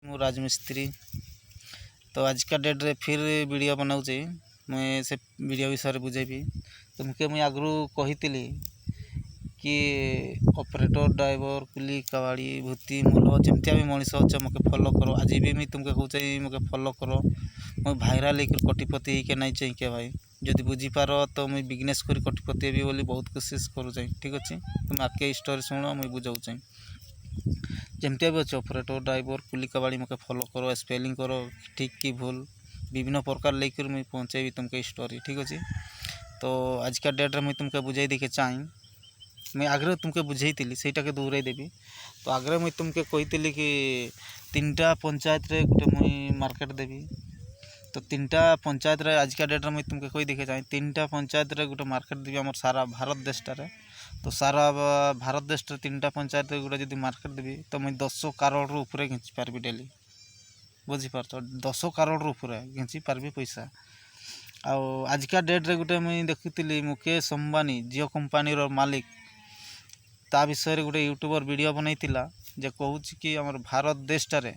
मु राजमिस्त्री। तो आज का डेट रे फिर वीडियो बनाऊँ मुझे से वीडियो विषय बुझेबी। तुमके मुझे आगु कही कि ऑपरेटर ड्राइवर कुली कबाड़ी भूती मूल जमती भी मनीष अच्छे मके फॉलो करो। आज भी मुझे तुमके कहूँ मके फॉलो करो। मुझे भाइराल लेकर कोटिपति के नहीं चाहिए के भाई जदि बुझीपार तो मुझे बिजनेस कर कोटिपति भी बोली बहुत कोशिश करूँ। ठीक अच्छे तुम आके स्टोरी शुण मुझे बुझाऊँ जमती भी अच्छे ऑपरेटर ड्राइवर कुली कबाड़ी मके फॉलो करो। स्पेलिंग करो ठीक कि भूल विभिन्न प्रकार लेकर मुझे पहुँचे तुमके स्टोरी। ठीक अच्छे तो आज का डेट रे मुझे तुमके बुझाई देखे चाहे मुझे आगे तुमके बुझे सहीटा के दूरे देवी। तो आगे मुझे तुमके कही कि 3टा पंचायत रे गोटे मुई मार्केट देवी। तो 3टा पंचायत रे आज का डेट रे मुझे तुमके कही देखे चाहे 3टा पंचायत रे गोटे मार्केट देवी आम सारा भारत देशटारे। तो सारा भारत देश 3टा पंचायत रे गोटे जब मार्केट देवी तो मुझे 10 करोड़ ऊपर घिंची पार्बी डेली बुझीपार 10 करोड़ ऊपर घिंची पार्बी पैसा। आज का डेट रे गोटे मुझे देखी मुकेश अंबानी जियो कंपानी मालिक ता विषय गोटे यूट्यूबर वीडियो बनईला जे कहूँ कि आम भारत देशटारे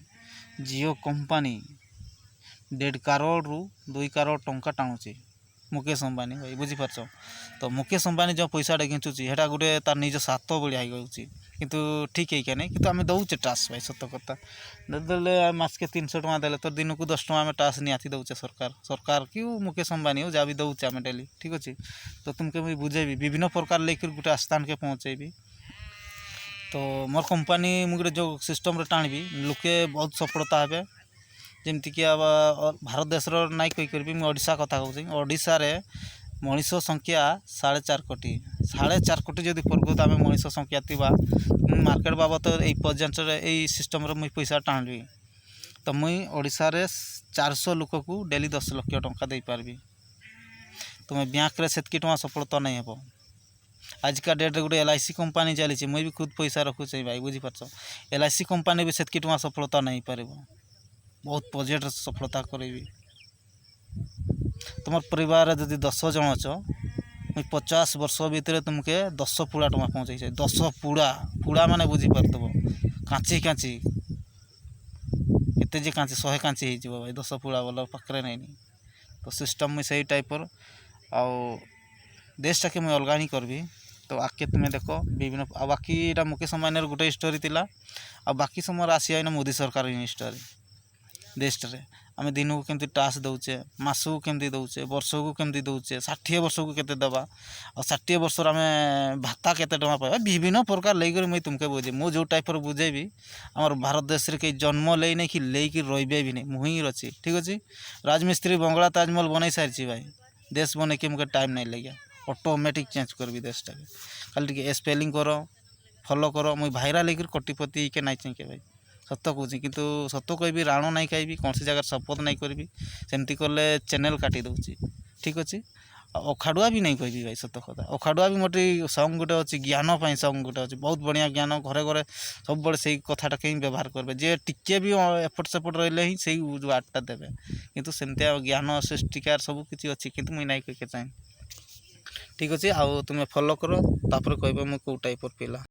जियो कंपानी 1.5 करोड़ रु 2 करोड़ टंका टाणुची मुकेश अंबानी भाई बुझीपारछ। तो मुकेश अंबानी जो पैसाटा घिंचुची हेटा गोटे तार निज सात बढ़िया हो किंतु ठीक है क्या नहीं कि आम दौचे टास भाई सत कथा देले मसके 300 टଙ୍କା देले तो दिन को 10 टଙ୍କା आम टास निहाती दौचे सरकार कि मुकेश अंबानी हो जहाँ भी दौचे आम डेली। ठीक अच्छे तो तुमके मुझे बुझेबी विभिन्न प्रकार लेकर गोटे स्थान के पहुँचेबी। तो मोर कंपानी मुझे जो सिस्टम रे टाणी लोके बहुत सफलता हे जमती कि अब भारत देश नाई कही ओडिशा कथा कहूँ ओडिशा रे मनीष संख्या 4.5 कोटी 4.5 कोटी जदि प्रकृत आम मनीष संख्या थी मार्केट बाबद यही पर्यंत यही सिस्टम रे मुझे पैसा टाणी। तो मुई ओडिशा रे 400 लोक को डेली 10 लाख टंका दे पार्बी। तुम्हें बैंक रे सेतकी टଙ୍କା सफलता नहीं हे। आज का डेट रे गोटे LIC कंपानी चली मुझे भी खुद पैसा रखुचे भाई बुझीपार LIC कंपानी भी सेतकी टଙ୍କା सफलता नहीं पार बहुत बजेट सफलता करेबी। तुम परिवार जदि 10 जन अच मुझे 50 वर्ष भितर तुमके 10 पुड़ा टଙ୍କା पहुँचे 10 पुड़ा माने बुझीपारव कांची कांची केते कांची 100 कांची हो भाई 10 पुड़ा बोल पाखे नहीं। तो सिस्टम मुझे सही टाइपर आउ देशटा के मुझे अलग ही करबी। तो आके तुम्हें देख विभिन्न बाकी इटा मुकेश अंबानी गोटे स्टोरी थिला बाकी समय आसिया मोदी सरकार स्टोरी देश रे आम दिन को केमती टास दौचे मास को केमती दौचे वर्ष को केमती दौचे 60 वर्ष को केते दबा और 60 वर्ष आम भाता केते टଙ୍କା पाइबा विभिन्न प्रकार लेकर मुझे तुमके बुझे मु जो टाइपर बुझेबी आम भारत देश रे कई जन्म ले नहीं कि लेकिन रही भी नहीं मुही अच्छी। ठीक अच्छे राजमिस्त्री बंगला ताजमहल बनई सारी भाई देश बन के मुझे टाइम नहीं लगे ऑटोमेटिक चेंज करबी देशटा खाली स्पेलिंग करो फॉलो करो मुझे भाइराल लेकर कोटिपति के नहीं चाहिए भाई सत कहूँ किंतु सत कह राण नहीं खाइबी कौन सी जगह शपथ नहीं करी सेमती कले चैनल काटी दूसरी। ठीक अच्छे अखाड़ुआ भी नहीं कहि भाई सत कथा अखाड़ुआ भी मोटे सॉन्ग गोटे अच्छी ज्ञान सॉन्ग गोटे अच्छे बहुत बढ़िया ज्ञान घरे घरे सब बड़े से कथाटा कहीं व्यवहार करेंगे जे टिके भी एपट सेपट रही ही से आर्टटा देवे किंतु सेमती ज्ञान सृष्टिकार सब किसी अच्छी किंतु मुझे नहीं कह चाहे। ठीक अच्छे आउ तुम्हें फॉलो करो तापर कह मु कौ टाइपर पिला।